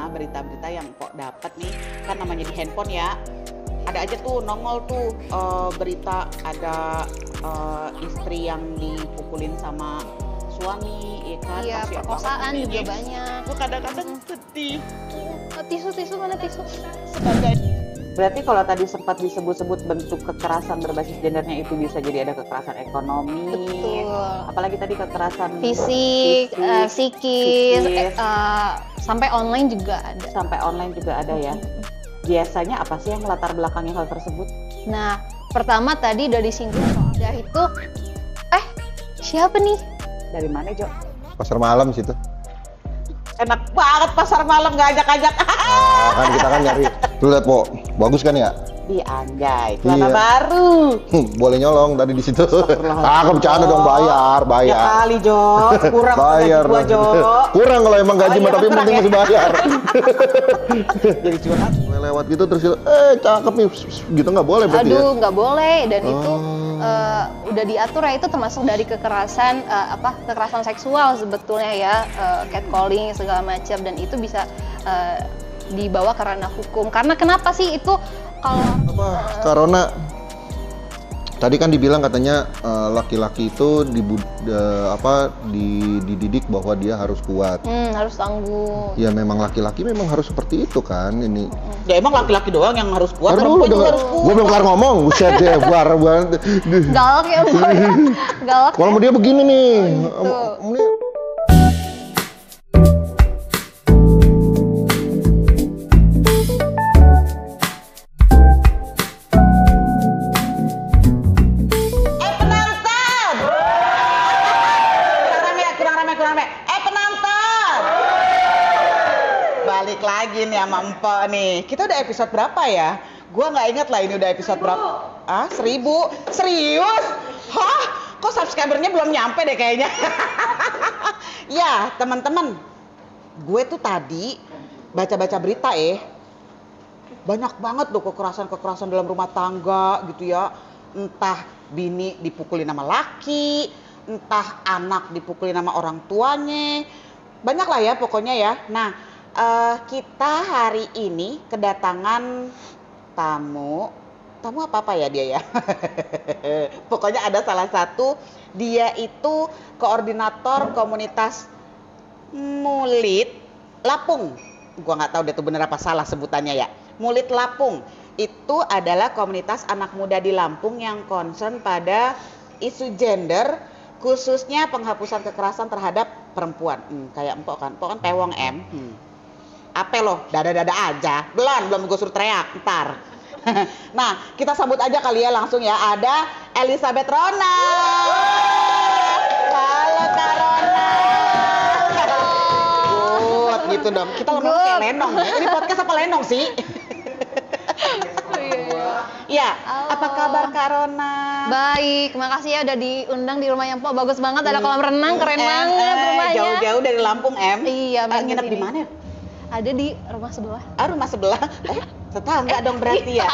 sana berita-berita yang kok dapat nih, kan namanya di handphone ya, ada aja tuh nongol tuh berita ada istri yang dipukulin sama suami, ya kan? Iya, Kasihan perkosaan banget juga ini. banyak. Gue kadang-kadang sedih. Tisu mana tisu? Berarti kalau tadi sempat disebut-sebut bentuk kekerasan berbasis gendernya itu bisa jadi ada kekerasan ekonomi, Betul. apalagi tadi kekerasan Fisik, psikis, sampai online juga ada. sampai online juga ada ya. Biasanya apa sih yang latar belakangnya hal tersebut? Nah, pertama tadi udah disinggung soal itu. Siapa nih? Dari mana, Jo? Pasar malam situ. Enak banget pasar malam nggak ajak-ajak. Nah, kan kita kan nyari. Tuh lihat, Po. Bagus kan ya? Di Anjay, celana Iya. baru. Boleh nyolong tadi di situ. Astagfirullahaladzim. Bercanda dong, Ya bayar. kali, Jo. Kurang Bayar. gaji gua, Jo. Kurang kalau emang gaji Oh, mah, iya, tapi yang kurang penting ya. masih bayar. Jadi curhat. Lewat gitu terus cakep nih, gitu nggak boleh berarti ya? Aduh, nggak boleh. Dan Oh. itu udah diatur ya, itu termasuk dari kekerasan kekerasan seksual sebetulnya ya, catcalling segala macam, dan itu bisa dibawa ke ranah hukum. Karena kenapa sih itu kalau Karena tadi kan dibilang katanya laki-laki itu dididik bahwa dia harus kuat. harus tangguh. Ya memang laki-laki memang harus seperti itu kan ini. Ya emang laki-laki doang yang harus kuat, Ntar perempuan dulu, juga harus kuat. gue belum kelar ngomong, buset deh, buar. Galak ya, Mbak, ya. Galak. Kalau dia begini nih, gitu. ini Penonton! Kurang rame. Penonton! Balik lagi nih sama Empok nih. Kita udah episode berapa ya? Gua nggak inget lah ini udah episode berapa. 1000? Serius? Hah? Kok subscribernya belum nyampe deh kayaknya? Ya, teman-teman. Gue tuh tadi baca-baca berita banyak banget loh kekerasan dalam rumah tangga gitu ya. Entah bini dipukulin sama laki, entah anak dipukulin sama orang tuanya. Banyak lah ya pokoknya ya. Nah, kita hari ini kedatangan tamu apa ya dia ya? Pokoknya ada salah satu, dia itu koordinator komunitas Mulit Lapung. Gua nggak tahu deh itu bener apa salah sebutannya ya. Mulit Lapung itu adalah komunitas anak muda di Lampung yang concern pada isu gender, khususnya penghapusan kekerasan terhadap perempuan. Kayak Empok kan pewong Apa loh, dada-dada aja. Belum gue suruh teriak, ntar. Nah, kita sambut aja kali ya langsung ya. Ada Elizabeth Rona. Halo Kak Rona. Good, gitu dong. Kita ngomong kayak lenong ya. Ini podcast apa lenong sih? Iya, apa kabar Kak Rona? Baik, makasih ya udah diundang di rumahnya Empok. Bagus banget, ada kolam renang, keren banget rumahnya. Jauh-jauh dari Lampung, Iya, nginep di mana? Ada di rumah sebelah. Rumah sebelah. Tetangga dong berarti ya.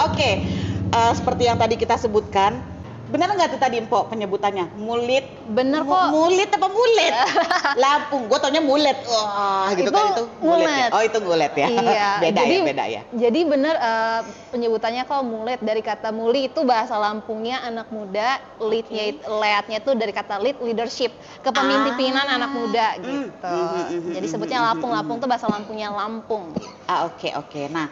Oke, seperti yang tadi kita sebutkan, benar nggak tuh tadi Empok penyebutannya? Mulit. Bener kok. Mulit apa mulit? Lampung, gue taunya mulet. Wah, gitu Itu kan itu mulet ya. mulet. Oh, itu mulet ya. Iya. Beda ya. Jadi bener penyebutannya kok mulet, dari kata muli itu bahasa Lampungnya anak muda, leadnya tuh dari kata leadership, kepemimpinan anak muda gitu. Jadi sebutnya Lampung tuh bahasa Lampungnya Lampung. Oke. Nah,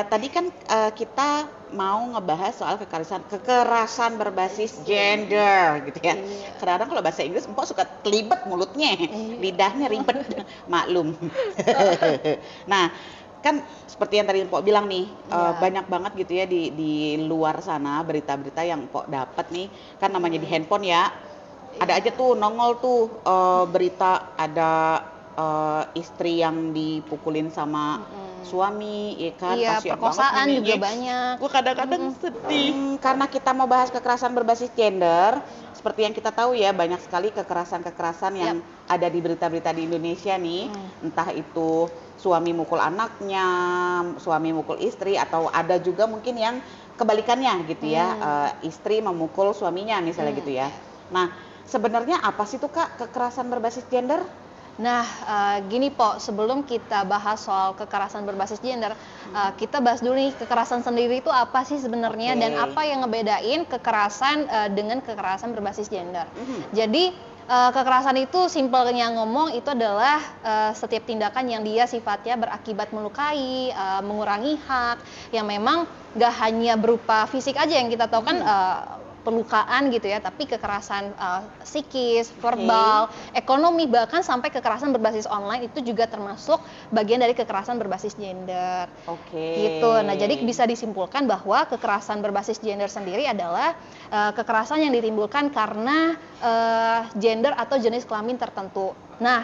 tadi kan kita mau ngebahas soal kekerasan berbasis gender gitu ya. Kadang-kadang kalau bahasa Inggris Empok suka kelibet mulutnya, lidahnya ribet, maklum. Nah, kan seperti yang tadi Empok bilang nih, banyak banget gitu ya di luar sana berita-berita yang Empok dapat nih, kan namanya di handphone ya. Ada aja tuh nongol tuh berita ada istri yang dipukulin sama suami, ya kan? Iya, Kasihan perkosaan banget juga ini. banyak. Gue kadang-kadang sedih. Karena kita mau bahas kekerasan berbasis gender, seperti yang kita tahu ya, banyak sekali kekerasan-kekerasan yang ada di berita-berita di Indonesia nih. Entah itu suami mukul anaknya, suami mukul istri, atau ada juga mungkin yang kebalikannya gitu ya, istri memukul suaminya misalnya gitu ya. Nah, sebenarnya apa sih tuh Kak kekerasan berbasis gender? Nah, gini Po, sebelum kita bahas soal kekerasan berbasis gender, kita bahas dulu nih kekerasan sendiri itu apa sih sebenarnya dan apa yang ngebedain kekerasan dengan kekerasan berbasis gender. Jadi kekerasan itu simpelnya ngomong itu adalah setiap tindakan yang dia sifatnya berakibat melukai, mengurangi hak, yang memang gak hanya berupa fisik aja yang kita tahu kan pelukaan gitu ya, tapi kekerasan psikis, verbal, ekonomi, bahkan sampai kekerasan berbasis online itu juga termasuk bagian dari kekerasan berbasis gender. Gitu. Nah, jadi bisa disimpulkan bahwa kekerasan berbasis gender sendiri adalah kekerasan yang ditimbulkan karena gender atau jenis kelamin tertentu. Nah,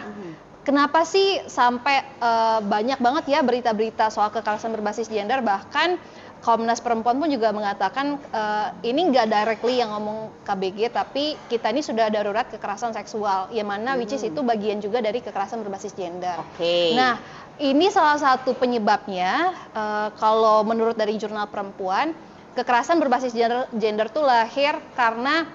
kenapa sih sampai banyak banget ya berita-berita soal kekerasan berbasis gender, bahkan Komnas Perempuan pun juga mengatakan ini nggak directly yang ngomong KBG, tapi kita ini sudah darurat kekerasan seksual, yang mana which is itu bagian juga dari kekerasan berbasis gender. Nah, ini salah satu penyebabnya kalau menurut dari Jurnal Perempuan, kekerasan berbasis gender tuh lahir karena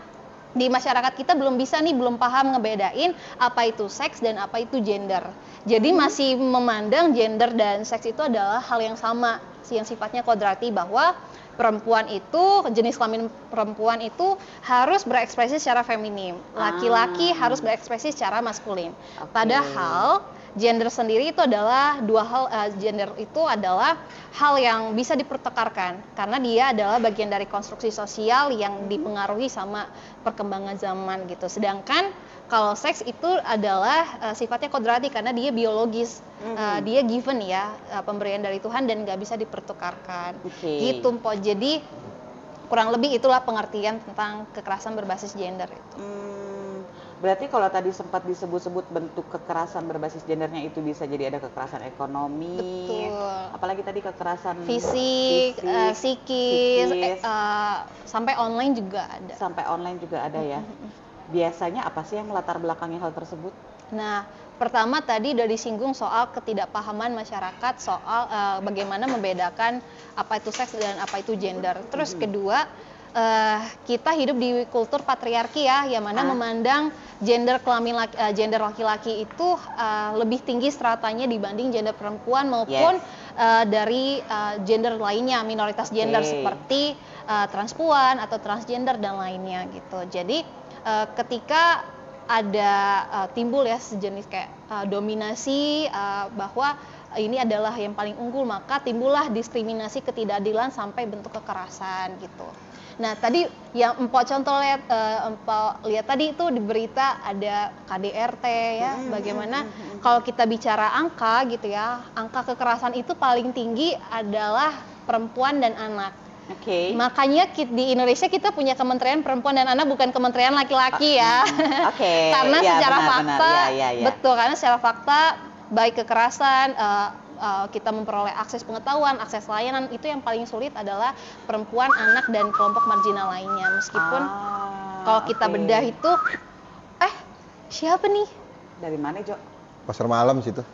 di masyarakat kita belum paham ngebedain apa itu seks dan apa itu gender. Jadi masih memandang gender dan seks itu adalah hal yang sama, yang sifatnya kodrati, bahwa perempuan itu, jenis kelamin perempuan itu harus berekspresi secara feminim, laki-laki harus berekspresi secara maskulin. Padahal gender sendiri itu adalah dua hal, gender itu adalah hal yang bisa dipertekarkan karena dia adalah bagian dari konstruksi sosial yang dipengaruhi sama perkembangan zaman gitu. Sedangkan kalau seks itu adalah sifatnya kodrati karena dia biologis, dia given ya, pemberian dari Tuhan dan nggak bisa dipertukarkan. Gitu Po. Jadi kurang lebih itulah pengertian tentang kekerasan berbasis gender itu. Berarti kalau tadi sempat disebut-sebut bentuk kekerasan berbasis gendernya itu bisa jadi ada kekerasan ekonomi, apalagi tadi kekerasan fisik, psikis, sampai online juga ada. Sampai online juga ada ya. Biasanya apa sih yang melatar belakangnya hal tersebut? Nah, pertama tadi udah disinggung soal ketidakpahaman masyarakat soal bagaimana membedakan apa itu seks dan apa itu gender. Terus kedua, kita hidup di kultur patriarki ya, yang mana memandang gender kelamin gender laki-laki itu lebih tinggi stratanya dibanding gender perempuan maupun dari gender lainnya, minoritas gender seperti transpuan atau transgender dan lainnya gitu. Jadi ketika ada timbul ya sejenis kayak dominasi bahwa ini adalah yang paling unggul, maka timbullah diskriminasi, ketidakadilan sampai bentuk kekerasan gitu. Nah, tadi yang Empok contoh lihat tadi itu di berita ada KDRT ya, bagaimana kalau kita bicara angka gitu ya, angka kekerasan itu paling tinggi adalah perempuan dan anak. Makanya di Indonesia kita punya Kementerian Perempuan dan Anak, bukan Kementerian Laki-laki ya. Karena secara fakta, betul, karena secara fakta baik kekerasan, kita memperoleh akses pengetahuan, akses layanan, itu yang paling sulit adalah perempuan, anak, dan kelompok marginal lainnya. Meskipun kalau kita bedah itu, siapa nih? Dari mana, Jo? Pasar malam situ.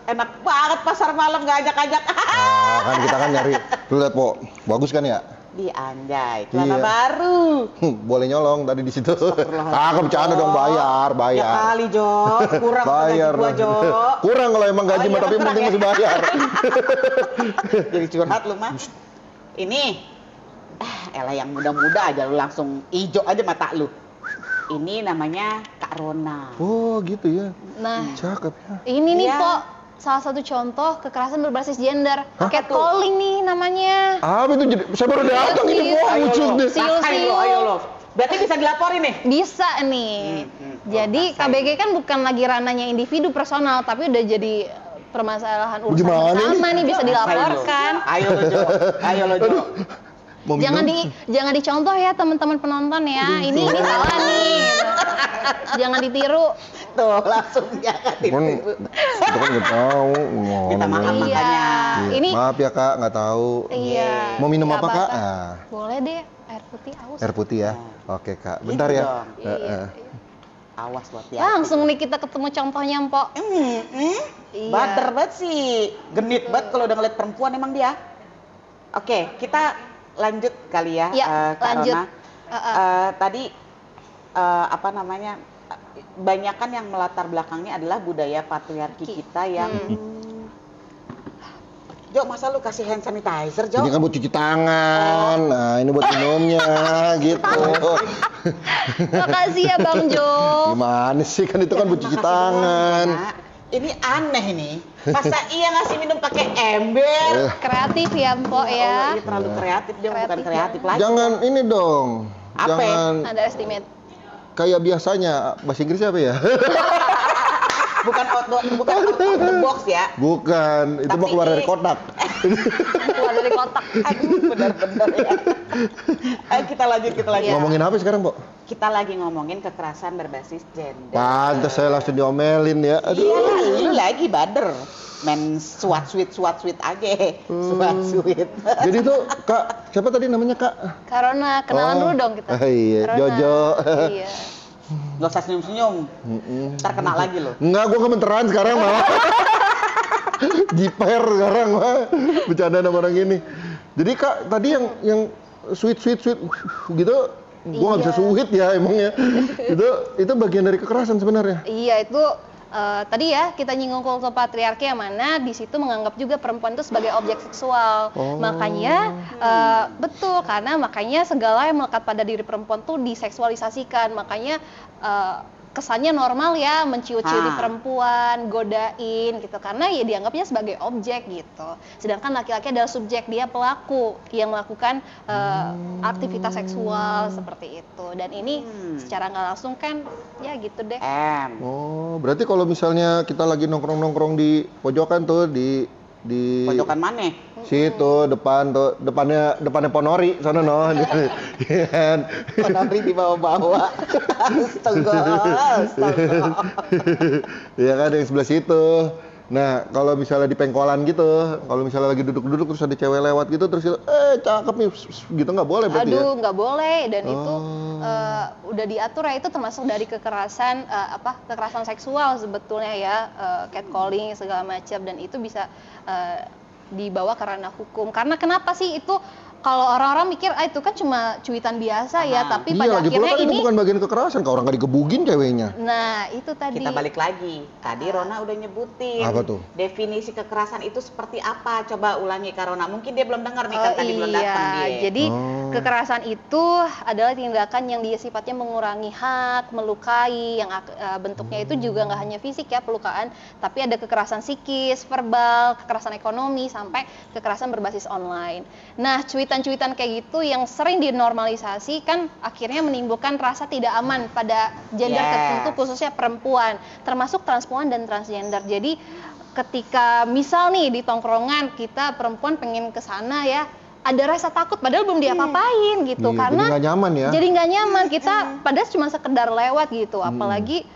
Enak banget pasar malam, nggak ajak-ajak. Nah, kan kita kan nyari. Lu lihat Po, bagus kan ya? Di Anjay, celana baru. Boleh nyolong tadi di situ. Bercanda dong, bayar. Ya kali, Jo. Kurang bayar. Gaji gua, Jo. Kurang kalau emang gaji mah, tapi penting masih bayar. Jadi curhat lu mah. Ini elah yang muda-muda aja lu langsung ijo aja mata lu. Ini namanya Kak Rona. Oh, gitu ya. Nah, cakep ya. Ini nih, Po, salah satu contoh kekerasan berbasis gender. Catcalling nih namanya. Itu jadi saya baru datang ini, Po, lucu deh. Ayo lo. Berarti bisa dilaporin nih? Bisa nih. Jadi KBG kan bukan lagi ranahnya individu personal, tapi udah jadi permasalahan urusan bersama nih, bisa dilaporkan. Ayo lo, Jo. Jangan dicontoh ya teman-teman penonton ya. Ini salah nih. Jangan ditiru. Tuh, langsung jangan ditiru. Kita kan nggak tahu. Kita maaf makanya. Ini maaf ya Kak, nggak tahu. Iya. Mau minum apa Kak? Boleh deh, air putih aus. Air putih ya. Oke Kak, bentar ya. Awas buat dia. Langsung nih kita ketemu contohnya, Mpok. Bader banget sih. Genit banget kalau udah ngeliat perempuan emang dia. Oke, kita lanjut kali ya, Kak lanjut. Rona. Tadi apa namanya, banyakan yang melatar belakangnya adalah budaya patriarki kita yang Jo, masa lu kasih hand sanitizer, Jo? Ini kan buat cuci tangan, nah ini buat minumnya, gitu. Makasih ya Bang Jo. Gimana sih, kan itu kan buat cuci Makasih tangan. doang, Nak. Ini aneh nih. Masa iya ngasih minum pakai ember? Kreatif ya Mpok Allah, ya. ini terlalu kreatif, dia bukan Kreatif kreatif ya. lagi. Jangan ini dong, Apa? jangan Ada estimate. kayak biasanya, bahasa Inggrisnya apa ya? Bukan out of the box ya. Bukan, itu Tapi mau keluar dari ini- kotak. Keluar dari kotak. Aduh, benar-benar ya. Ayo kita lanjut. Iya. Ngomongin apa sekarang, Mbok? Kita lagi ngomongin kekerasan berbasis gender. Pantes saya langsung diomelin ya. Aduh. Iya, lu lagi bader. Men swat sweet aja. Swat sweet. Jadi tuh, Kak, siapa tadi namanya, Kak? Karena kenalan Oh. dulu dong kita. Iya, Karona. Jojo. Iya. Gak usah senyum-senyum. Ntar kena lagi lo. Enggak, gua kementeran sekarang malah. Jiper sekarang mah. Bercanda sama orang ini. Jadi Kak, tadi yang sweet gitu, gua nggak bisa Iya. sweet ya emangnya. itu bagian dari kekerasan sebenarnya. Iya itu tadi ya kita nyinggung kultur patriarki yang mana di situ menganggap juga perempuan itu sebagai objek seksual. Oh. Makanya betul karena makanya segala yang melekat pada diri perempuan tuh diseksualisasikan. Makanya kesannya normal ya mencium-cium di perempuan, godain gitu karena ya dianggapnya sebagai objek gitu. Sedangkan laki-laki adalah subjek, dia pelaku yang melakukan aktivitas seksual seperti itu. Dan ini secara nggak langsung kan ya gitu deh. Oh, berarti kalau misalnya kita lagi nongkrong di pojokan tuh di Pojokan mana? situ depannya Ponori sana no. Iya kan? Ponori di bawah-bawah. Astaga. Iya kan yang sebelah situ. Nah, kalau misalnya di pengkolan gitu, kalau misalnya lagi duduk-duduk terus ada cewek lewat gitu terus cakep nih gitu nggak boleh berarti ya? Aduh, nggak boleh dan itu udah diatur ya itu termasuk dari kekerasan kekerasan seksual sebetulnya ya catcalling segala macam dan itu bisa dibawa ke ranah hukum. Karena kenapa sih itu kalau orang-orang mikir itu kan cuma cuitan biasa ya, tapi Iya, pada lagi pula akhirnya kan ini itu bukan bagian kekerasan, kalau orang nggak digebugin ceweknya. nah itu tadi. Kita balik lagi. Tadi Rona udah nyebutin. Apa tuh? Definisi kekerasan itu seperti apa? Coba ulangi Kak Rona. Mungkin dia belum dengar nih kan tadi belum iya, datang dia. jadi kekerasan itu adalah tindakan yang dia sifatnya mengurangi hak, melukai, yang bentuknya itu juga nggak hanya fisik ya pelukaan, tapi ada kekerasan psikis, verbal, kekerasan ekonomi, sampai kekerasan berbasis online. Nah, cuitan-cuitan kayak gitu yang sering dinormalisasi kan akhirnya menimbulkan rasa tidak aman pada gender tertentu khususnya perempuan, termasuk transpuan dan transgender. Jadi ketika misal nih di tongkrongan kita perempuan pengen ke sana ya, ada rasa takut padahal belum diapa-apain gitu Iya, karena jadi nggak nyaman ya. Jadi nggak nyaman kita padahal cuma sekedar lewat gitu, apalagi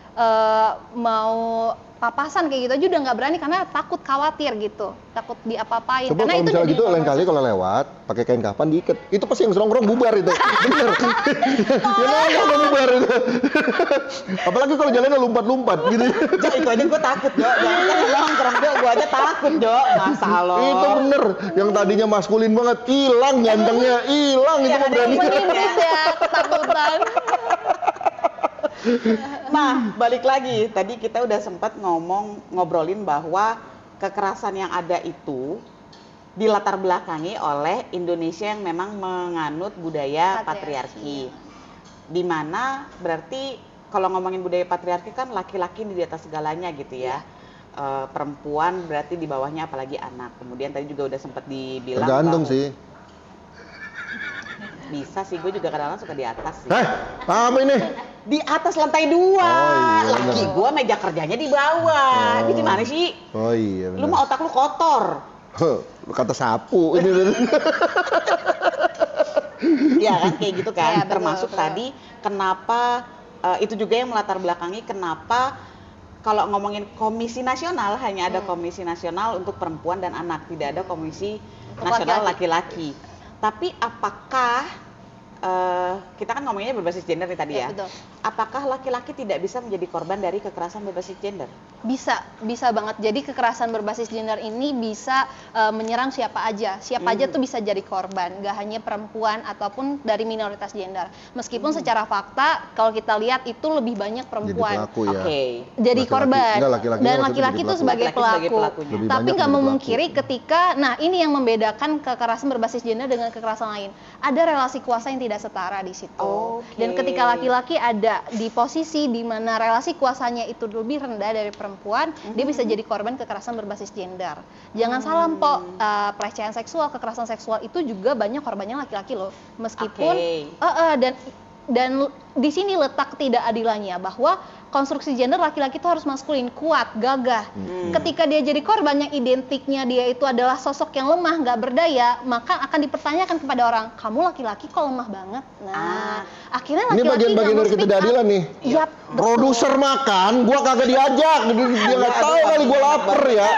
mau papasan kayak gitu aja udah nggak berani karena takut khawatir gitu, takut diapa-apain. Coba Karena kalau misalnya jadi gitu lain normalisasi. kali kalau lewat pakai kain kapan diikat, itu pasti yang nongkrong bubar itu, bener. Ya nongkrong bubar itu. Apalagi kalau jalannya lompat-lompat gitu. Jo, itu aja gue takut, Jo. Jangan kan nongkrong, Jo. Gue aja takut, Jo. Masa lo. Itu bener, yang tadinya maskulin banget, hilang gantengnya, hilang itu mah berani. Menipis ya ketakutan. Nah, balik lagi. Tadi kita udah sempat ngobrolin bahwa kekerasan yang ada itu dilatar belakangi oleh Indonesia yang memang menganut budaya patriarki. Di mana berarti kalau ngomongin budaya patriarki kan laki-laki di atas segalanya gitu ya. Perempuan berarti di bawahnya apalagi anak. Kemudian tadi juga udah sempat dibilang Tergantung bahwa- sih. Bisa sih, gue juga kadang-kadang suka di atas sih. Apa ini? Di atas lantai 2. Oh, iya, Laki bener. gue meja kerjanya di bawah. Ini gimana sih? Oh iya Lu bener. mah otak lu kotor. Lu kata sapu ini. Ya kan kayak gitu kan. Iya, betul, Termasuk betul. tadi kenapa itu juga yang melatar belakangi kenapa kalau ngomongin komisi nasional hanya ada komisi nasional untuk perempuan dan anak, tidak ada komisi Untuk nasional laki-laki. laki-laki. Tapi apakah kita kan ngomonginnya berbasis gender nih tadi ya. Betul. apakah laki-laki tidak bisa menjadi korban dari kekerasan berbasis gender? Bisa banget. Jadi kekerasan berbasis gender ini bisa menyerang siapa aja tuh bisa jadi korban, gak hanya perempuan ataupun dari minoritas gender. Meskipun secara fakta kalau kita lihat itu lebih banyak perempuan Jadi pelaku ya. jadi korban, dan maksudnya laki-laki jadi itu sebagai Laki-laki pelaku. pelakunya. Lebih Tapi banyak nggak jadi memungkiri pelaku. ketika, nah ini yang membedakan kekerasan berbasis gender dengan kekerasan lain. Ada relasi kuasa yang tidak setara di situ. Oke. Dan ketika laki-laki ada di posisi di mana relasi kuasanya itu lebih rendah dari perempuan, dia bisa jadi korban kekerasan berbasis gender. Jangan salah Mpok, pelecehan seksual, kekerasan seksual itu juga banyak korbannya laki-laki loh. Meskipun dan di sini letak ketidakadilannya bahwa konstruksi gender laki-laki itu harus maskulin, kuat, gagah. Ketika dia jadi korban yang identiknya dia itu adalah sosok yang lemah, nggak berdaya, maka akan dipertanyakan kepada orang, kamu laki-laki kok lemah banget. Nah, akhirnya Ini laki-laki bagian-bagian nggak dari mau speak ketidakadilan up. nih. Yap, betul. Produser makan, gua kagak diajak. Dia nggak tahu kali gua lapar ya.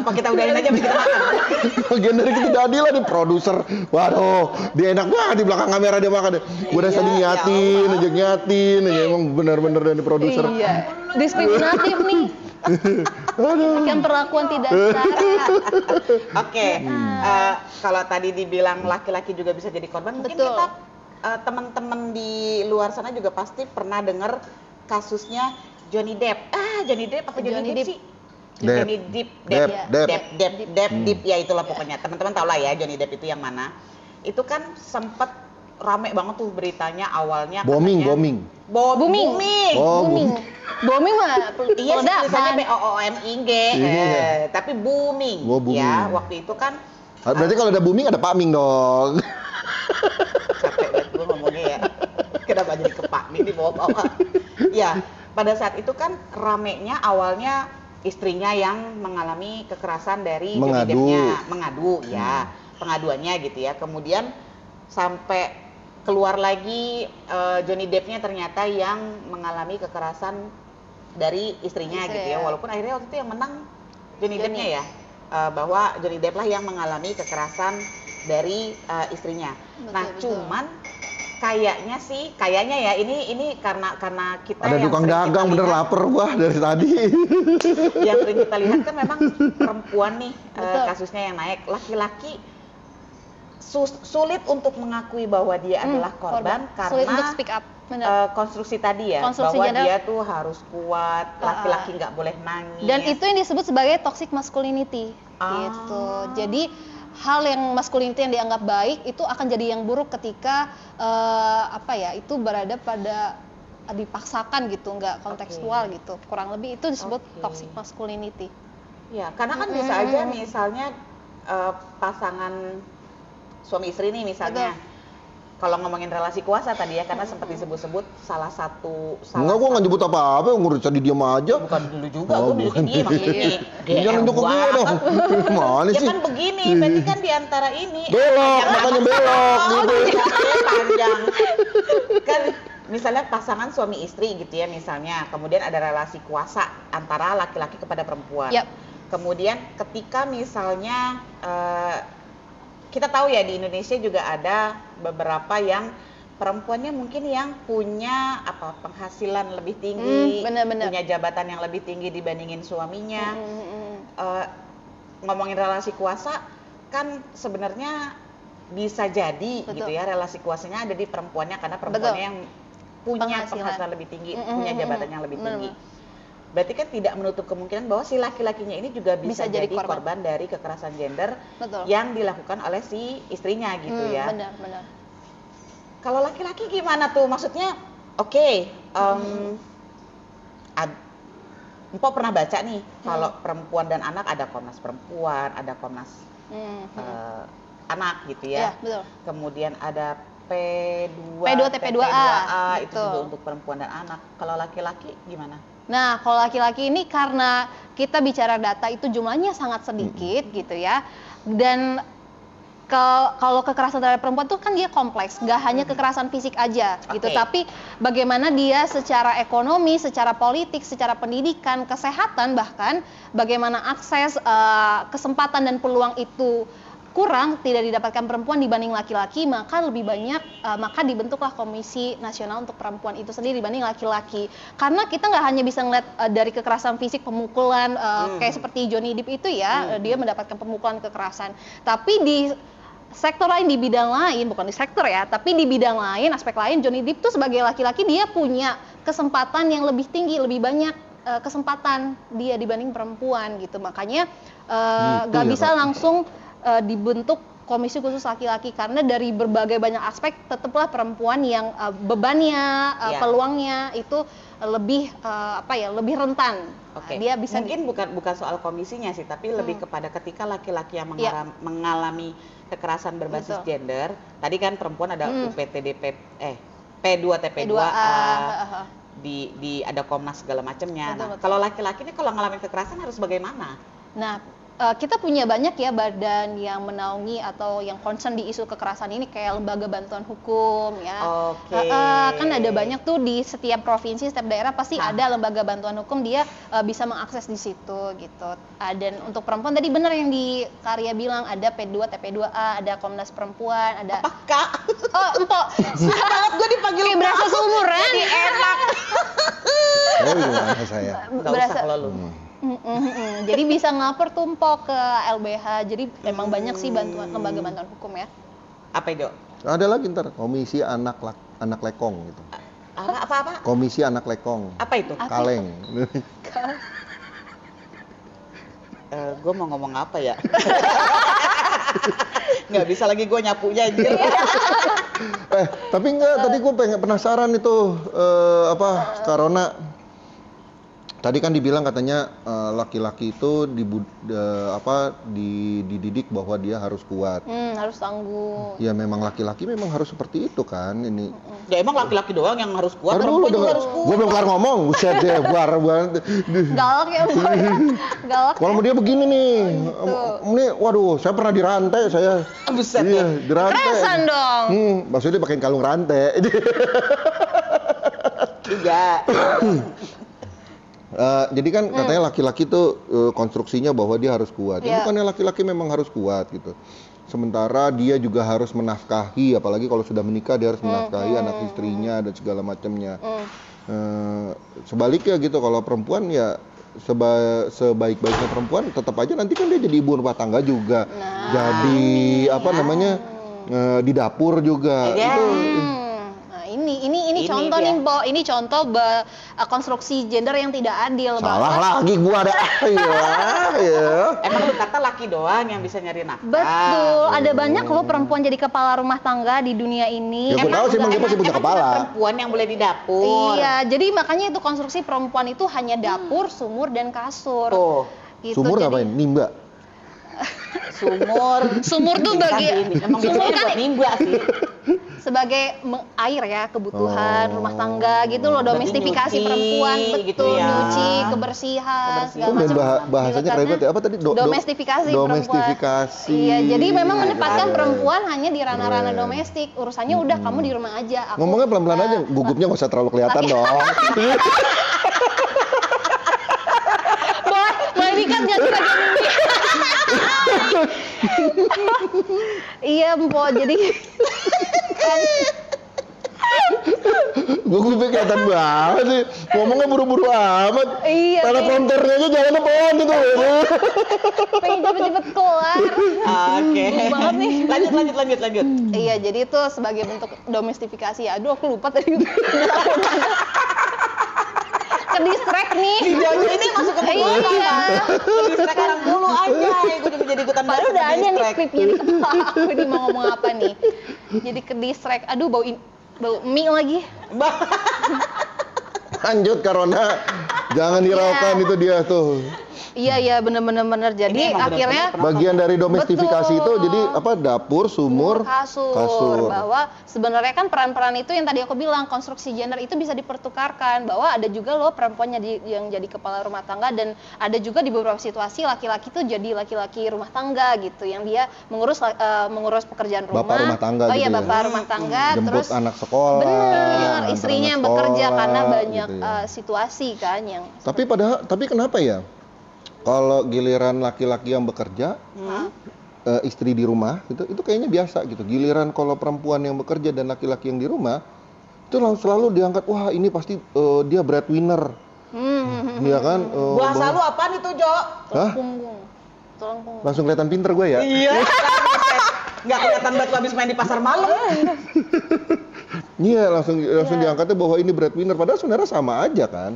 Apa kita udahin aja bikin makan? Bagian dari ketidakadilan nih produser. Waduh, dia enak banget di belakang kamera dia makan. Gua udah tadi Iya, nyatin aja emang benar-benar dari produser. Iya, diskriminatif nih. Yang perlakuan tidak setara. Oke, kalau tadi dibilang laki-laki juga bisa jadi korban, mungkin Betul. kita teman-teman di luar sana juga pasti pernah dengar kasusnya Johnny Depp. Johnny Depp apa Johnny Johnny Depp Depp. sih? Depp. Johnny Depp, Depp. Depp, ya itulah pokoknya. Teman-teman tahu lah ya Johnny Depp itu yang mana. Itu kan sempet rame banget tuh beritanya awalnya. Booming. Booming. Booming mah Iya sih ledakan. tulisannya BOOMING, Iya. tapi booming. Oh, booming. Ya, waktu itu kan Berarti kalau ada booming ada Pak Ming dong. capek banget gue ngomongnya ya. Kenapa jadi ke Pak Ming di bawah-bawah? Ya, pada saat itu kan ramenya awalnya istrinya yang mengalami kekerasan dari Johnny Mengadu. Depp-nya, mengadu ya, pengaduannya gitu ya. Kemudian sampai keluar lagi Johnny Depp-nya ternyata yang mengalami kekerasan dari istrinya Istri, gitu ya. ya. Walaupun akhirnya waktu itu yang menang Johnny Johnny. Depp-nya ya. Bahwa Johnny Depp lah yang mengalami kekerasan dari istrinya. Nah, Betul. cuman kayaknya ya ini karena kita Ada yang tukang sering dagang kita bener lihat- lapar gua dari tadi. yang sering kita lihat kan memang perempuan nih Betul. kasusnya yang naik, laki-laki sulit untuk mengakui bahwa dia adalah korban Sulit untuk karena speak up. Benar. konstruksi tadi ya, Konstruksi bahwa gender. dia tuh harus kuat, laki-laki nggak boleh nangis. Dan itu yang disebut sebagai toxic masculinity Ah. gitu. Jadi hal yang masculinity yang dianggap baik itu akan jadi yang buruk ketika itu berada pada dipaksakan gitu, nggak kontekstual gitu. Kurang lebih itu disebut Oke. toxic masculinity. Ya, karena kan bisa aja misalnya pasangan suami istri nih misalnya. Betul. Kalau ngomongin relasi kuasa tadi ya, karena sempat disebut-sebut salah satu Enggak, gua nggak nyebut apa-apa, ngurus tadi diam aja. bukan dulu juga, Oh, gue bukan. dulu maksudnya. Jangan untuk gue dong. Mana Ya sih? kan begini, berarti kan diantara ini Belok, makanya belok gitu. panjang. Kan misalnya pasangan suami istri gitu ya misalnya, kemudian ada relasi kuasa antara laki-laki kepada perempuan. Yap. Kemudian ketika misalnya kita tahu ya di Indonesia juga ada beberapa yang perempuannya mungkin yang punya penghasilan lebih tinggi, benar-benar. punya jabatan yang lebih tinggi dibandingin suaminya. Ngomongin relasi kuasa kan sebenarnya bisa jadi Betul. gitu ya, relasi kuasanya ada di perempuannya karena perempuannya Betul. yang punya Penghasilan. penghasilan lebih tinggi, punya jabatan yang lebih Benar. tinggi. Berarti kan tidak menutup kemungkinan bahwa si laki-lakinya ini juga bisa jadi korban. korban dari kekerasan gender Betul. yang dilakukan oleh si istrinya gitu ya. Benar. Kalau laki-laki gimana tuh? Maksudnya, Mpok pernah baca nih, kalau perempuan dan anak ada Komnas Perempuan, ada Komnas Anak gitu ya. Iya, betul. Kemudian ada P2, TP2A, itu gitu. juga untuk perempuan dan anak. Kalau laki-laki gimana? Nah, kalau laki-laki ini karena kita bicara data itu jumlahnya sangat sedikit gitu ya. Dan kalau kekerasan terhadap perempuan tuh kan dia kompleks, nggak hanya kekerasan fisik aja gitu, Oke. tapi bagaimana dia secara ekonomi, secara politik, secara pendidikan, kesehatan bahkan bagaimana akses kesempatan dan peluang itu kurang tidak didapatkan perempuan dibanding laki-laki, maka lebih banyak maka dibentuklah Komisi Nasional untuk Perempuan itu sendiri dibanding laki-laki. Karena kita nggak hanya bisa ngeliat dari kekerasan fisik, pemukulan kayak seperti Johnny Depp itu ya, dia mendapatkan pemukulan kekerasan. Tapi di sektor lain, di bidang lain, bukan di sektor ya, tapi di bidang lain, aspek lain, Johnny Depp tuh sebagai laki-laki dia punya kesempatan yang lebih tinggi, lebih banyak kesempatan dia dibanding perempuan gitu. Makanya nggak bisa langsung dibentuk komisi khusus laki-laki, karena dari berbagai banyak aspek tetaplah perempuan yang bebannya, peluangnya itu lebih lebih rentan. Dia bisa mungkin bukan soal komisinya sih, tapi lebih kepada ketika laki-laki yang mengalami kekerasan berbasis gender. Tadi kan perempuan ada UPTDP P2 TP2A, di ada Komnas segala macamnya. Nah, kalau laki-laki ini kalau ngalamin kekerasan harus bagaimana? Nah, kita punya banyak ya badan yang menaungi atau yang concern di isu kekerasan ini, kayak Lembaga Bantuan Hukum ya. Kan ada banyak tuh di setiap provinsi, setiap daerah pasti ada Lembaga Bantuan Hukum, dia bisa mengakses di situ gitu. Dan untuk perempuan tadi benar yang di Karya bilang, ada P2 TP2A, ada Komnas Perempuan, ada apa Kak? Oh, empok. Suka banget gue dipanggil kayak berasa seumuran. Jadi enak. Oh, gimana saya? Nggak usah kalau lu. Jadi bisa ngapor tumpok ke LBH. Jadi memang banyak sih lembaga bantuan hukum ya. Apa itu? Ada lagi ntar Komisi Anak Lekong gitu. Apa? Komisi Anak Lekong. Apa itu? Kaleng. Gue mau ngomong apa ya? Nggak bisa lagi gue nyapunya anjir. Tapi enggak, tadi gue penasaran itu Karona. Tadi kan dibilang katanya laki-laki itu dididik bahwa dia harus kuat. Harus tangguh. Ya memang laki-laki memang harus seperti itu kan ini. Ya emang laki-laki doang yang harus kuat, perempuan juga harus kuat. Gue belum kelar ngomong, buset deh, Galak ya, galak. Kalau dia begini nih, ini waduh, saya pernah dirantai saya. Buset iya, dirantai. Kerasan dong. Maksudnya pakai kalung rantai. Juga. Jadi kan katanya laki-laki tuh konstruksinya bahwa dia harus kuat. Ya, bukannya laki-laki memang harus kuat gitu. Sementara dia juga harus menafkahi, apalagi kalau sudah menikah dia harus menafkahi anak istrinya dan segala macamnya. Sebaliknya gitu, kalau perempuan ya sebaik-baiknya perempuan tetap aja nanti kan dia jadi ibu rumah tangga juga. Jadi di dapur juga. Itu Ini contoh nih, Mbok. Ini contoh konstruksi gender yang tidak adil. Salah lagi gua ada. Ya. Emang lu kata laki doang yang bisa nyari nafkah. Betul. Ada banyak loh perempuan jadi kepala rumah tangga di dunia ini. Ya, tahu sih, emang dia pasti punya kepala. Perempuan yang boleh di dapur. Iya, jadi makanya itu konstruksi perempuan itu hanya dapur, sumur, dan kasur. Oh. Gitu. Sumur ngapain? Nimba. Sumur tuh emang sumur kan nimba sih. Sebagai air ya, kebutuhan rumah tangga gitu loh, domestifikasi perempuan, betul gitu ya. Nyuci, kebersihan, segala macam. Bahasanya keren banget ya. Apa tadi? Domestifikasi perempuan. Iya, jadi memang menempatkan perempuan hanya di ranah-ranah domestik. Urusannya udah kamu di rumah aja. Ngomongnya pelan-pelan aja, gugupnya nggak usah terlalu kelihatan dong. Boleh dikat nggak sih bagian ini? Iya, Mpo, jadi Gugupnya kelihatan banget sih. Ngomongnya buru-buru amat. Iya. Teleponternya aja jalannya pelan gitu. Pengen cepet-cepet keluar. Oke. Banget nih. Lanjut. Iya, jadi itu sebagai bentuk domestifikasi ya. Aduh, aku lupa tadi. Kedistract nih. Videonya ini masuk ke buku. Iya. Kedistract orang dulu aja. Gue juga jadi ikutan. Padahal udah ada nih skripnya di kepala aku nih mau ngomong apa nih. Jadi kedistract. Aduh, bau mie lagi. Lanjut, Karona. Jangan hiraukan itu dia tuh. Iya bener. Jadi akhirnya bagian dari domestifikasi itu jadi apa, dapur, sumur, kasur. Bahwa sebenarnya kan peran-peran itu yang tadi aku bilang, konstruksi gender itu bisa dipertukarkan, bahwa ada juga loh perempuan yang jadi kepala rumah tangga, dan ada juga di beberapa situasi laki-laki tuh jadi laki-laki rumah tangga gitu, yang dia mengurus pekerjaan rumah. Bapak rumah tangga gitu. Ya. Bapak rumah tangga. Jemput Terus anak sekolah. Bener, istrinya yang bekerja karena banyak gitu ya. situasi kan yang. Tapi kenapa ya? Kalau giliran laki-laki yang bekerja, istri di rumah itu kayaknya biasa gitu. Giliran kalau perempuan yang bekerja dan laki-laki yang di rumah itu selalu diangkat, wah ini pasti dia breadwinner. Iya kan? Bahasa lu apaan itu, Jo? Hah? Tulang punggung. Langsung kelihatan pinter gue ya? Iya. Nggak kelihatan banget lu habis main di pasar malam. Iya, langsung diangkatnya bahwa ini breadwinner, padahal sebenarnya sama aja kan.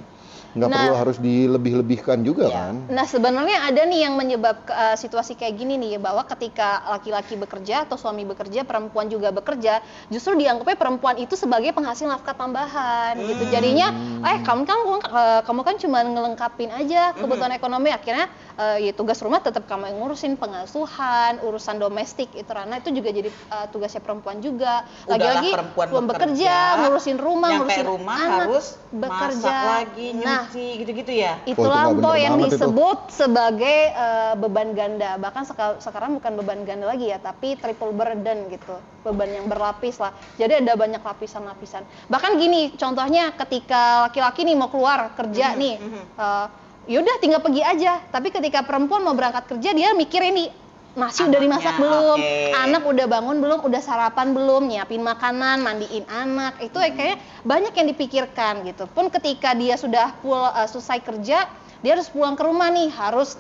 Nggak perlu harus dilebih-lebihkan juga kan. Nah sebenarnya ada nih yang menyebabkan situasi kayak gini nih, bahwa ketika laki-laki bekerja atau suami bekerja, perempuan juga bekerja, justru dianggapnya perempuan itu sebagai penghasil nafkah tambahan gitu. Jadinya, kamu kan cuma ngelengkapin aja kebutuhan ekonomi, akhirnya ya tugas rumah tetap kamu yang ngurusin, pengasuhan, urusan domestik itu Rana, itu juga jadi tugasnya perempuan juga. Lagi-lagi perempuan bekerja, ngurusin rumah, ngurusin rumah anak, harus bekerja masak lagi, gitu-gitu ya. Itulah yang disebut sebagai beban ganda. Bahkan sekarang bukan beban ganda lagi ya, tapi triple burden gitu. Beban yang berlapis lah. Jadi ada banyak lapisan-lapisan. Bahkan gini, contohnya ketika laki-laki nih mau keluar kerja nih, yaudah tinggal pergi aja. Tapi ketika perempuan mau berangkat kerja, dia mikir ini, nasi udah dimasak belum, anak udah bangun belum, udah sarapan belum, nyiapin makanan, mandiin anak, itu kayaknya banyak yang dipikirkan gitu. Pun ketika dia sudah selesai kerja, dia harus pulang ke rumah nih, harus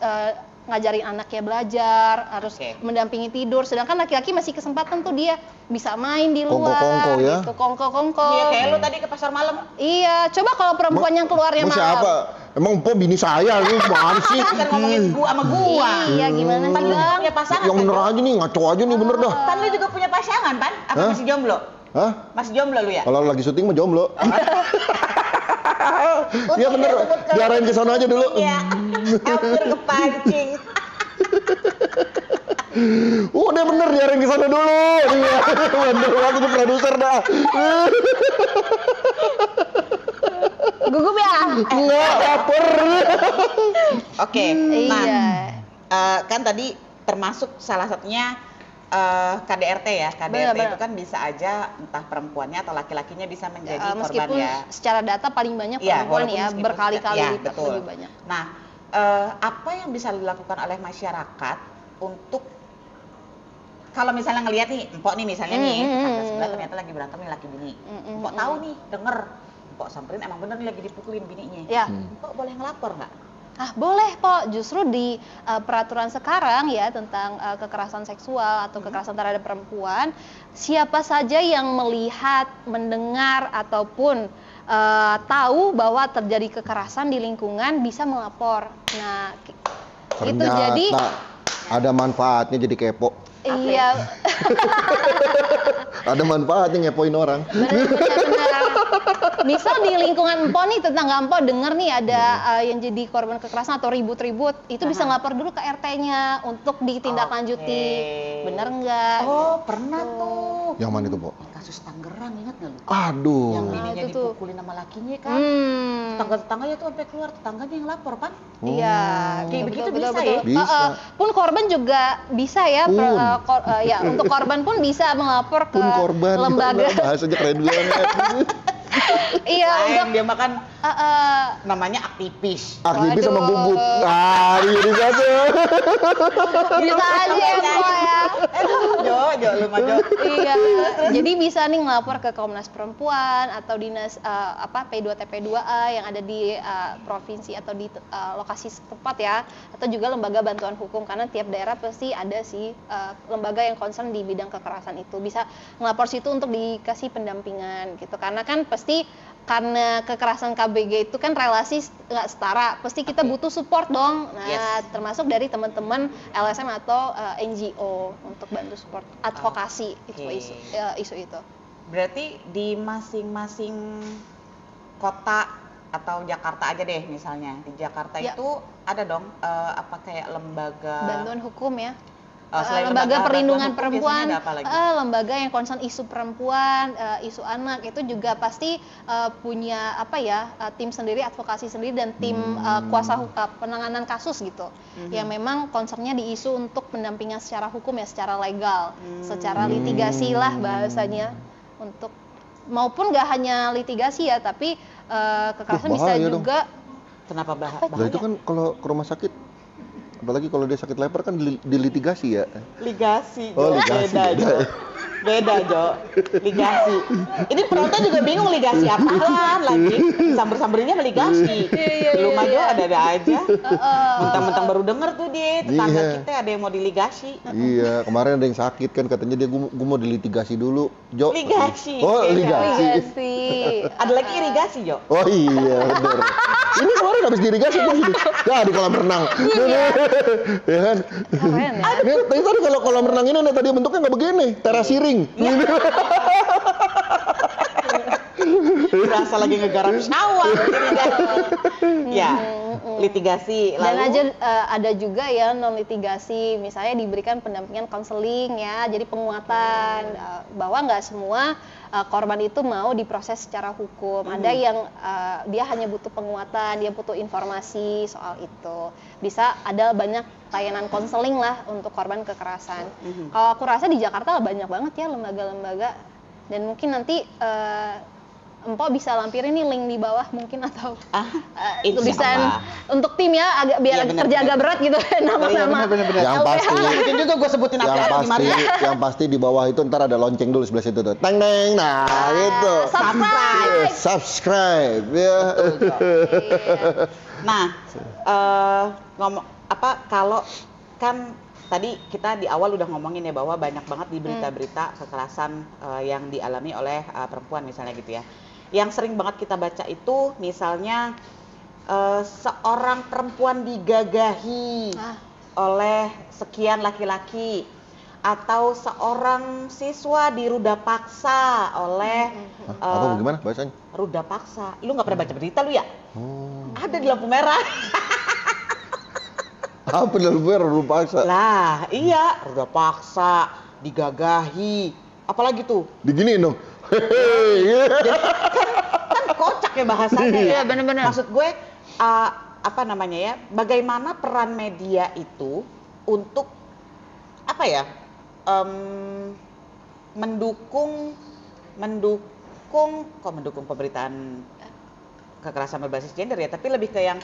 ngajarin anaknya belajar, harus mendampingi tidur. Sedangkan laki-laki masih kesempatan tuh dia bisa main di luar, gitu, kongko-kongko. Iya, kayak lu tadi ke pasar malam. Iya, coba kalau perempuan yang keluarnya malam. Siapa? Emang Empo bini saya lu gimana sih? Kan ngomongin gua sama gua. Iya, gimana Pan sih lu Bang? punya pasangan. Yang bener aja nih, ngaco aja nih bener dah. Pan lu juga punya pasangan, Pan? Apa masih jomblo? Hah? Masih jomblo lu ya? Kalau lagi syuting mah jomblo. Iya bener, diarahin ke sana aja dulu. Iya, hampir kepancing. Udah bener, diarahin ke sana dulu. Iya, bener banget itu produser dah. Gugup ya? Enggak, lapar. Oke, nah Iya. kan tadi termasuk salah satunya KDRT ya. KDRT itu kan bisa aja entah perempuannya atau laki-lakinya bisa menjadi korban meskipun ya. secara data paling banyak Iya, perempuan walaupun ya, meskipun berkali-kali ya, lipat betul. lebih banyak. Nah, apa yang bisa dilakukan oleh masyarakat untuk kalau misalnya ngelihat nih, empok nih misalnya nih, tetangga sebelah ternyata lagi berantem nih laki bini. Empok tahu nih, denger. Empok samperin emang bener nih lagi dipukulin bininya. Ya. Empok boleh ngelapor nggak? Boleh Pok, justru di peraturan sekarang ya tentang kekerasan seksual atau kekerasan terhadap perempuan, siapa saja yang melihat, mendengar ataupun tahu bahwa terjadi kekerasan di lingkungan bisa melapor. Nah, itu jadi ada manfaatnya jadi kepo. Iya. Ada manfaatnya ngepoin orang. Benar. Misal di lingkungan Empo nih, tetangga Empo denger nih ada yang jadi korban kekerasan atau ribut-ribut, itu bisa ngelapor dulu ke RT-nya untuk ditindaklanjuti. Bener nggak? Oh, pernah tuh. Yang mana itu, Po? Kasus Tangerang, ingat nggak lu? Aduh. Yang bininya itu tuh. dipukulin sama lakinya kan. Tetangga-tetangganya tuh sampai keluar, tetangganya yang lapor, Pan. Iya, Kayak begitu bisa betul. ya? Bisa. Pun korban juga bisa ya, ya untuk korban pun bisa melapor ke Pun korban. lembaga. Bahasanya keren banget. Iya, untuk Dia makan namanya aktivis. Aktivis sama Waduh. gugut. Ah, iya bisa tuh. bisa aja ya, Po ya. Jo, lu mah Jo. Iya, jadi bisa nih ngelapor ke Komnas Perempuan atau dinas P2TP2A yang ada di provinsi atau di lokasi setempat ya, atau juga lembaga bantuan hukum, karena tiap daerah pasti ada sih lembaga yang concern di bidang kekerasan itu, bisa ngelapor situ untuk dikasih pendampingan gitu, karena kan pasti karena kekerasan KBG itu kan relasi nggak setara, pasti kita butuh support dong. Nah, termasuk dari teman-teman LSM atau NGO untuk bantu support advokasi isu itu. Berarti di masing-masing kota atau Jakarta aja deh misalnya, di Jakarta itu ada dong kayak lembaga bantuan hukum ya. lembaga perlindungan hukum, perempuan, ada apa lagi? lembaga yang concern isu perempuan, isu anak, itu juga pasti punya tim sendiri, advokasi sendiri, dan tim kuasa penanganan kasus gitu, yang memang concernnya di isu untuk pendampingan secara hukum ya, secara legal, secara litigasi lah bahasanya, untuk maupun nggak hanya litigasi ya, tapi kekerasan bisa juga. Kenapa bahaya? Nah itu kan kalau ke rumah sakit Apalagi kalau dia sakit leper kan dilitigasi ya. Ligasi, Oh, Jo. ligasi. Beda, Jo. Beda, Jo. Ligasi. Ini penonton juga bingung ligasi apaan lagi. Samber-samberinya meligasi. Lu mah Jo ada-ada aja. Mentang-mentang baru denger tuh dia, tetangga Iya. kita ada yang mau diligasi. Iya, kemarin ada yang sakit kan katanya dia gua mau dilitigasi dulu. Jo. Ligasi. Oh, Beda. ligasi. Ligasi. Ada lagi irigasi, Jo. Oh iya, benar. Ini kemarin habis dirigasi tuh gini. Ya di kolam renang. Ya kan? Keren ya. Ini tadi kalau kolam renang ini tadi bentuknya nggak begini, terasiring. Berasa lagi ngegarap sawah. Ya, litigasi. Dan Lalu ada juga ya non litigasi, misalnya diberikan pendampingan konseling ya, jadi penguatan bahwa nggak semua korban itu mau diproses secara hukum. Ada yang dia hanya butuh penguatan, dia butuh informasi soal itu. Bisa ada banyak layanan konseling lah untuk korban kekerasan. Kalau aku rasa di Jakarta banyak banget ya lembaga-lembaga, dan mungkin nanti Empok bisa lampirin nih link di bawah mungkin, atau insya tulisan Allah. untuk tim ya, agak biar Iya, bener, kerja bener. agak berat gitu nama-nama. bener. Yang pasti, Mungkin juga gue sebutin yang apa di pasti, Maria. yang pasti di bawah itu ntar ada lonceng dulu sebelah situ tuh. Teng teng, nah gitu. Subscribe. Subscribe ya. Nah, ngomong apa kalau kan tadi kita di awal udah ngomongin ya bahwa banyak banget di berita-berita kekerasan yang dialami oleh perempuan misalnya gitu ya. Yang sering banget kita baca itu misalnya seorang perempuan digagahi oleh sekian laki-laki, atau seorang siswa diruda paksa oleh Apa gimana bahasanya? ruda paksa. Lu nggak pernah baca berita lu ya? Oh. Ada di lampu merah. Apa dalam paksa? Lah, iya, ruda paksa, digagahi, apalagi tuh? Diginiin dong. Kan kocak ya bahasanya ya. Iya, bener-bener. Maksud gue apa namanya ya? Bagaimana peran media itu untuk apa ya? Mendukung pemberitaan kekerasan berbasis gender ya, tapi lebih ke yang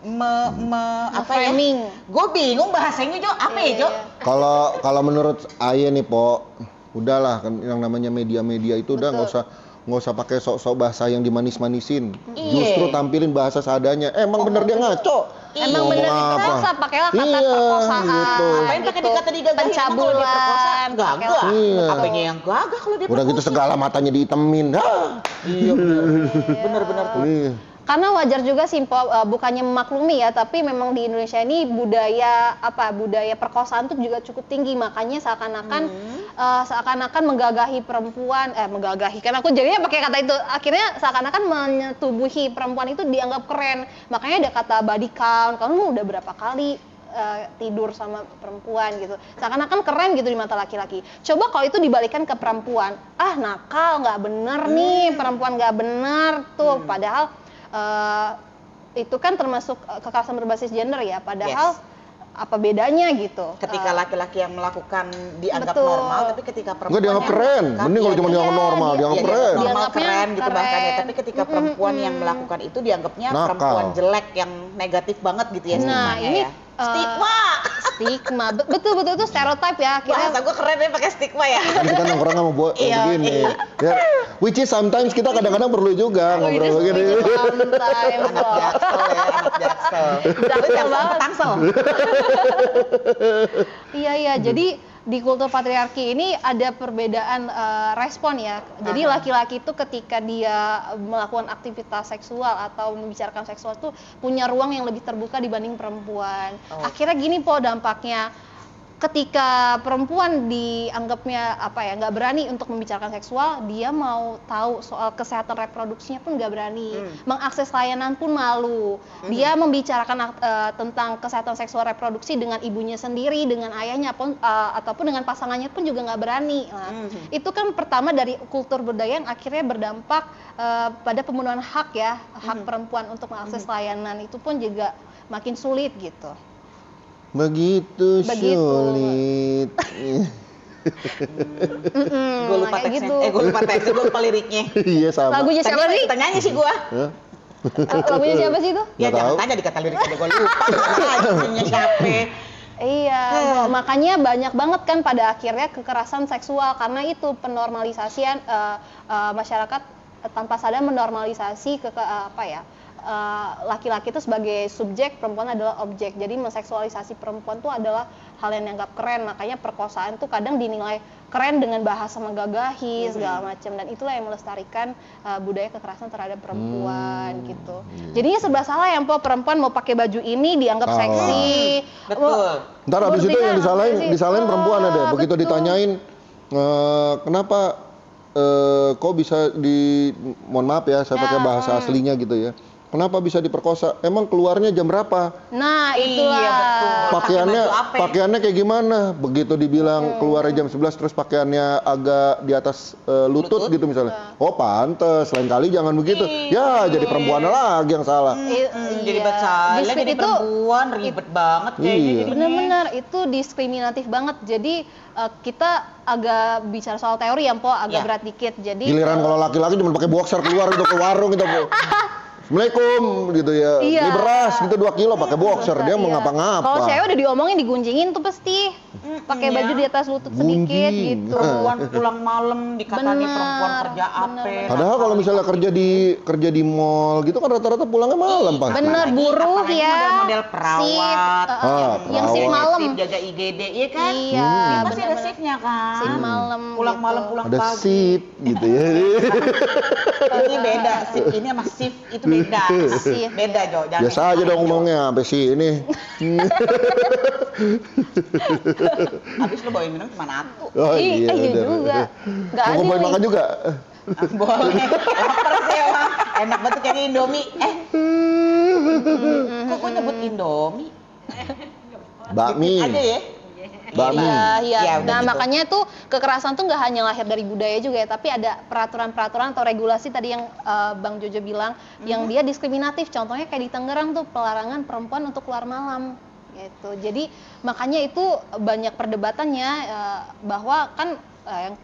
apa ya? Framing. Gue bingung bahasanya, Jo. Apa ya, Jo? Kalau menurut Aye nih, Po, udahlah kan yang namanya media-media itu udah nggak usah pakai sok-sok bahasa yang dimanis-manisin. Iya. Justru tampilin bahasa seadanya. Emang bener dia ngaco. Emang Ngomong bener apa? diperkosa, pakailah kata Iya, perkosaan. gitu. Ngapain pakai dikata digagahi? Pencabulan, Gagah. Iya. Apanya yang gagah kalau dia Udah gitu segala matanya diitemin. Iya, bener-bener tuh. Iya. Karena wajar juga sih, Po, bukannya memaklumi ya, tapi memang di Indonesia ini budaya perkosaan tuh juga cukup tinggi, makanya seakan-akan menggagahi perempuan, kan aku jadinya pakai kata itu, akhirnya seakan-akan menyetubuhi perempuan itu dianggap keren. Makanya ada kata body count, kamu udah berapa kali tidur sama perempuan gitu, seakan-akan keren gitu di mata laki-laki. Coba kalau itu dibalikan ke perempuan, nakal, nggak bener nih, perempuan nggak bener tuh, padahal itu kan termasuk kekerasan berbasis gender ya, padahal apa bedanya gitu. Ketika laki-laki yang melakukan dianggap Betul. normal, tapi ketika perempuan Nggak dianggap yang keren. melakukan, Mending kalau cuma dianggap normal, dianggap keren. normal Dianggapnya keren gitu bahkan ya, keren. tapi ketika perempuan yang melakukan itu dianggapnya Nakal. perempuan jelek yang negatif banget gitu ya. Nah, stigmanya ini ya. Stigma. Stigma, betul itu stereotip ya. Bahasa gue keren ya pakai stigma ya. Kan kita nongkrong sama Iya, begini. iya. Ya, which is sometimes kita kadang-kadang perlu juga ngobrol begini. Anak jaksel ya, anak jaksel. Lu jaksel apa tangsel? Iya, jadi di kultur patriarki ini ada perbedaan respon ya. Jadi laki-laki itu ketika dia melakukan aktivitas seksual atau membicarakan seksual itu punya ruang yang lebih terbuka dibanding perempuan. Akhirnya gini, Po, dampaknya. Ketika perempuan dianggapnya nggak berani untuk membicarakan seksual, dia mau tahu soal kesehatan reproduksinya pun nggak berani, mengakses layanan pun malu. Dia membicarakan tentang kesehatan seksual reproduksi dengan ibunya sendiri, dengan ayahnya pun ataupun dengan pasangannya pun juga nggak berani. Nah, itu kan pertama dari kultur budaya yang akhirnya berdampak pada pemenuhan hak perempuan untuk mengakses layanan itu pun juga makin sulit gitu. Begitu sulit. Gue lupa kayak teksnya. gitu. Gue lupa teksnya, gue lupa liriknya. Iya sama. Lagunya siapa Tadi sih? kita nyanyi sih gue. Hah? Lagunya siapa sih itu? Ya Nggak jangan tahu. tanya dikata liriknya gue lupa. Lagunya siapa? Iya, makanya banyak banget kan pada akhirnya kekerasan seksual karena itu penormalisasian masyarakat tanpa sadar menormalisasi laki-laki itu sebagai subjek, perempuan adalah objek. Jadi menseksualisasi perempuan itu adalah hal yang dianggap keren. Makanya perkosaan tuh kadang dinilai keren dengan bahasa menggagahi segala macam, dan itulah yang melestarikan budaya kekerasan terhadap perempuan gitu. Jadinya serba salah ya, perempuan mau pakai baju ini dianggap Salah. seksi. Betul. Ntar abis itu yang disalahin perempuan ada. Begitu betul. ditanyain kenapa kok bisa mohon maaf ya saya pakai bahasa aslinya gitu ya. Kenapa bisa diperkosa? Emang keluarnya jam berapa? Nah, itulah. Iya, betul. Pakaiannya Pakai baju apa? pakaiannya kayak gimana? Begitu dibilang keluarnya jam 11 terus pakaiannya agak di atas lutut gitu misalnya. Oh, pantes, lain kali jangan begitu. Ya, jadi perempuan lagi yang salah. Jadi baca, Diskrit jadi itu perempuan ribet banget kayaknya. Iya. jadinya. benar-benar itu diskriminatif banget. Jadi kita agak bicara soal teori ya, agak Ya. berat dikit. Jadi Giliran kalau laki-laki cuma pakai boxer keluar gitu ke warung gitu. Assalamualaikum gitu ya. Iya. Beli beras gitu 2 kilo pakai boxer, dia mau Iya. ngapa-ngapa. Kalau cewek udah diomongin digunjingin tuh pasti. Pakai iya. baju di atas lutut sedikit Gunjing. gitu. Perempuan pulang malam dikatani Benar, perempuan kerja apa? benar. Padahal kalau misalnya kerja di mall gitu kan rata-rata pulangnya malam pasti. Bener, buruh apalagi ya. model-model perawat, Yang shift perawat. malam. shift jaga IGD, iya kan? Iya, Dia pasti ada bener-bener. shiftnya kan? Shift malam Pulang gitu. malam, pulang Ada pagi. sip gitu ya. Ini beda, shift ini sama shift itu beda. Shift, Beda, Jo. Jangan Biasa aja disamain, dong Jo. ngomongnya sampai sini. Habis lu bawain minum cuma atu. Oh Iya udah. juga. Nggak Mau adil bawain nih. makan juga. Boleh. Lapar sih emang. Enak banget kayaknya Indomie. Kok gue nyebut Indomie? Bakmi. Dikit aja ya. Bakmi. Iya, iya. Ya, udah Nah, gitu. makanya tuh kekerasan tuh nggak hanya lahir dari budaya juga ya, tapi ada peraturan-peraturan atau regulasi tadi yang Bang Jojo bilang, yang dia diskriminatif. Contohnya kayak di Tangerang tuh pelarangan perempuan untuk keluar malam gitu. Jadi makanya itu banyak perdebatannya bahwa kan yang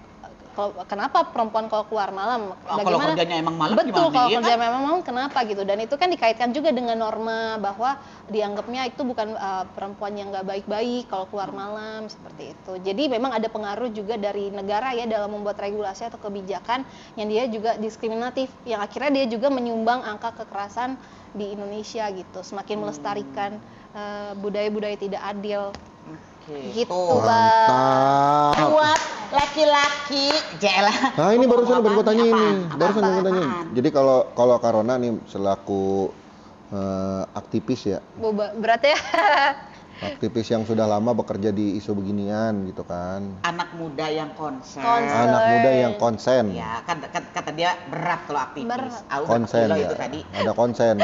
kenapa perempuan kalau keluar malam? Kalau kerjanya emang malam Betul, gimana? kalau Iya kerja kan? memang malam kenapa gitu. Dan itu kan dikaitkan juga dengan norma bahwa dianggapnya itu bukan perempuan yang nggak baik-baik kalau keluar malam seperti itu. Jadi memang ada pengaruh juga dari negara ya dalam membuat regulasi atau kebijakan yang dia juga diskriminatif, yang akhirnya dia juga menyumbang angka kekerasan di Indonesia gitu, semakin melestarikan budaya-budaya tidak adil. Oke. Gitu, Tuh. Bang. Mantap. Buat laki-laki, jelah. Nah ini barusan pengen gue tanya ini, Apaan? barusan pengen gue tanya. Apaan? Jadi kalau Karona nih selaku aktivis ya, Berat ya. aktivis yang sudah lama bekerja di isu beginian gitu kan, Anak muda yang konsen. Konsen. anak muda yang konsen, Ya, kan kata dia berat kalau aktivis. Berat. Ah, udah konsen kilo ya, itu tadi. ada konsen.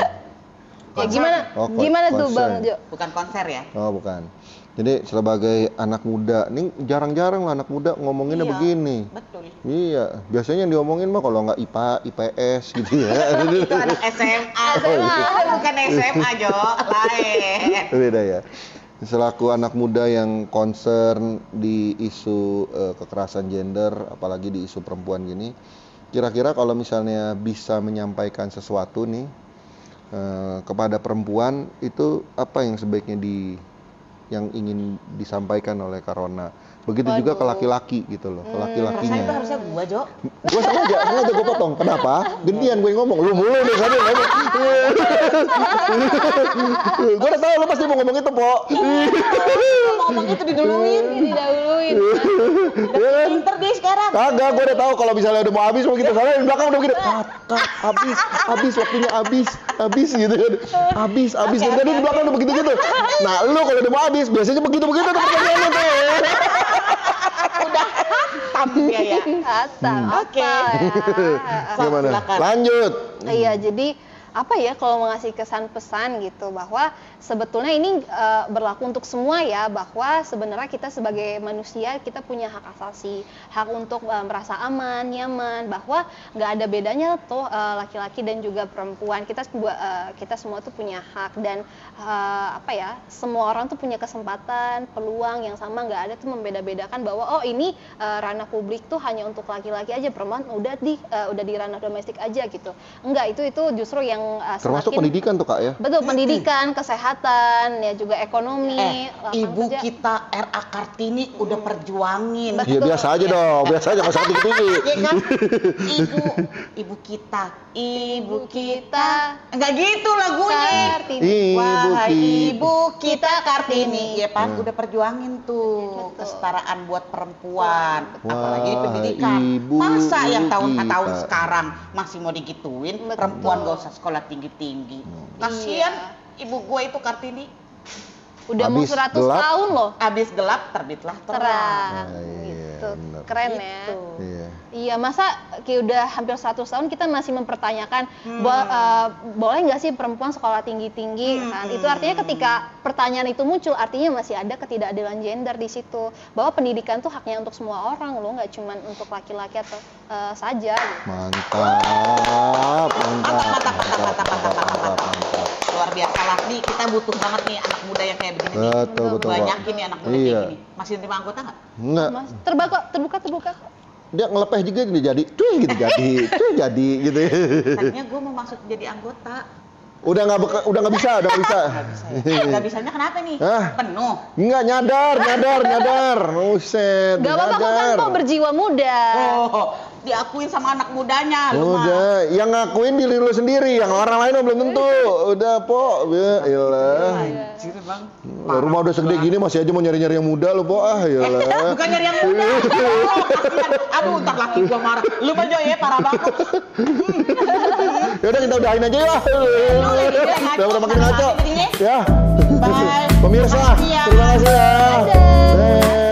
Ya gimana? Oh, Gimana tuh konsen. Bang Jo? Bukan konser ya? Oh bukan. Jadi sebagai anak muda, ini jarang-jarang lah anak muda ngomonginnya Iya, begini. Betul. Iya, biasanya yang diomongin mah kalau nggak IPA, IPS gitu ya. Itu anak SMA. Bukan SMA, Jo. Lain. Beda ya. Selaku anak muda yang concern di isu kekerasan gender, apalagi di isu perempuan gini, kira-kira kalau misalnya bisa menyampaikan sesuatu nih kepada perempuan, itu apa yang sebaiknya yang ingin disampaikan oleh Karona? Begitu juga ke laki-laki gitu loh, ke Rasanya itu laki-lakinya. harusnya gua, Jo. Gue sengaja gue potong. Kenapa? Gantian gue ngomong. Lu mulu deh tadi ngomong. Gue udah tahu lu pasti mau ngomong itu, Po. Ngomong itu diduluin. Didahuluin. Iya kan? Pinter dia sekarang. Kagak, gue udah tahu kalau misalnya udah mau habis mau gitu. Soalnya di belakang udah begitu. Kat, habis waktunya habis gitu kan. Habis. Jadi tadi di belakang udah begitu gitu. Nah, lu kalau udah mau habis biasanya begitu tuh pertanyaannya tuh. Tam dia ya. Asal Oke. apa ya? Gimana? silakan. Lanjut. Iya, jadi apa ya kalau mengasih kesan pesan gitu bahwa sebetulnya ini berlaku untuk semua ya, bahwa sebenarnya kita sebagai manusia kita punya hak asasi, hak untuk merasa aman, nyaman, bahwa nggak ada bedanya tuh laki-laki dan juga perempuan. Kita semua tuh punya hak, dan apa ya, semua orang tuh punya kesempatan, peluang yang sama, nggak ada tuh membeda-bedakan bahwa oh ini ranah publik tuh hanya untuk laki-laki aja, perempuan udah di ranah domestik aja gitu. Enggak, itu justru yang Termasuk semakin pendidikan tuh Kak ya. betul, pendidikan, kesehatan, ya juga ekonomi. lapangan Ibu kerja. kita R.A. Kartini udah perjuangin. Betul. Ya biasa aja dong, biasa aja nggak usah tinggi-tinggi. Iya kan? Ibu kita. Ibu kita. Enggak gitu lagunya. Kartini. Wahai kita. ibu kita Kartini. Ya Pak, Hmm. udah perjuangin tuh Betul. kesetaraan buat perempuan. Apalagi di Wahai pendidikan. ibu Masa yang tahun-tahun kita. sekarang masih mau digituin, Betul. perempuan gak usah sekolah tinggi-tinggi. Kasian ibu gue itu Kartini. Udah mau Habis 100 gelap. tahun loh. Abis gelap terbitlah terang. Terang. Ah, iya, Gitu. bener. Keren ya. Gitu. Iya. Iya, masa kayak udah hampir 100 tahun kita masih mempertanyakan boleh nggak sih perempuan sekolah tinggi-tinggi kan? Itu artinya ketika pertanyaan itu muncul, artinya masih ada ketidakadilan gender di situ. Bahwa pendidikan tuh haknya untuk semua orang loh, nggak cuma untuk laki-laki atau saja. Gitu. Mantap, mantap. Luar biasa lah nih, kita butuh banget nih anak muda yang kayak begini nih. Betul, betul, Pak. Banyakin nih anak muda Iya. kayak gini. Masih terima anggota nggak? Enggak, Mas, terbuka. dia ngelepeh juga nih jadi, cuy gitu jadi gitu. Tadinya gue mau masuk jadi anggota. Udah nggak bisa. Gak bisanya kenapa nih? Hah? Penuh. Enggak nyadar. Buset. Gak apa-apa kok kan kok berjiwa muda. Oh, diakuin sama anak mudanya. Lu mah. Udah, yang ngakuin diri lu sendiri, yang orang lain mah belum tentu. Udah, Po. Ya iyalah. Anjir, Bang. Rumah udah segede gini masih aja mau nyari-nyari yang muda lu, Po. Ah, iyalah. Bukan nyari yang muda. Oh, kasihan. Aduh, ntar laki gua marah. Lu mah Joy ya, parah banget. Ya udah kita udahin aja ya. Udah makin ngaco. Ya. Bye. Pemirsa, Makasih ya. terima kasih ya. Dadah.